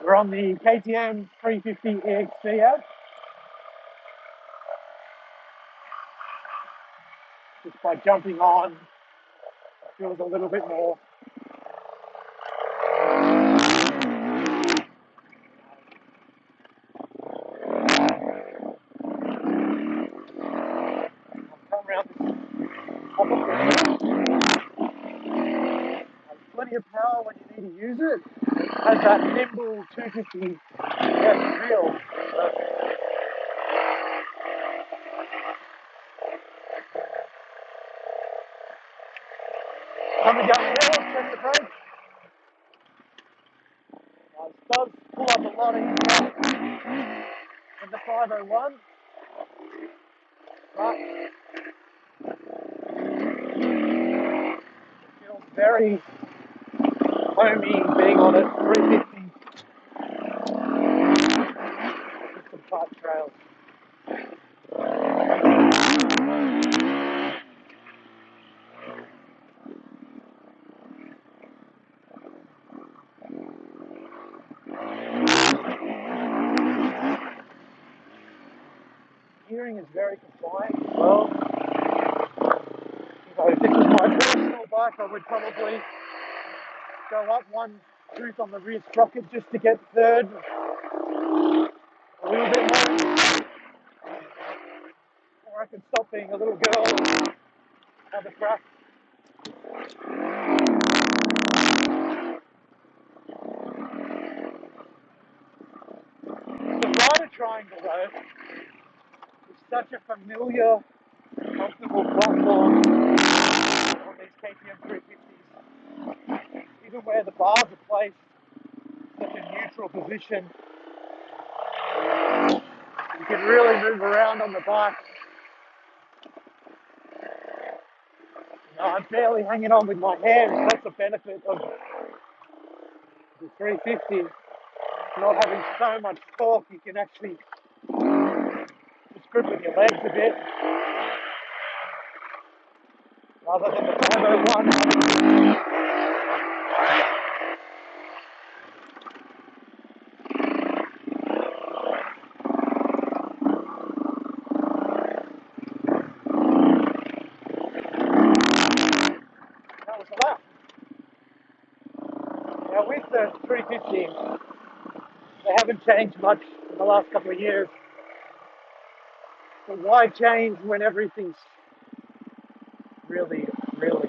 We're on the KTM 350 Exc-F. Just by jumping on, it feels a little bit more. I'll come around this top of the hill. Has plenty of power when you need to use it. It has that nimble 250 F reel. Coming down the hill, check the brakes. It does pull up a lot easier than the 501, but it feels very homey being on it 350 with some tight trails. Steering is very compliant as well. If this was my personal bike, I would probably go up one tooth on the rear sprocket just to get third a little bit more. Or I can stop being a little girl and have a crack. The rider triangle though is such a familiar, comfortable platform on these KTM 350s. Even where the bars are placed in such a neutral position, you can really move around on the bike. I'm barely hanging on with my hands. That's the benefit of the 350. Not having so much torque, you can actually just grip with your legs a bit, rather than the 501. That was a lap. Now with the 350, they haven't changed much in the last couple of years. But why change when everything's really, really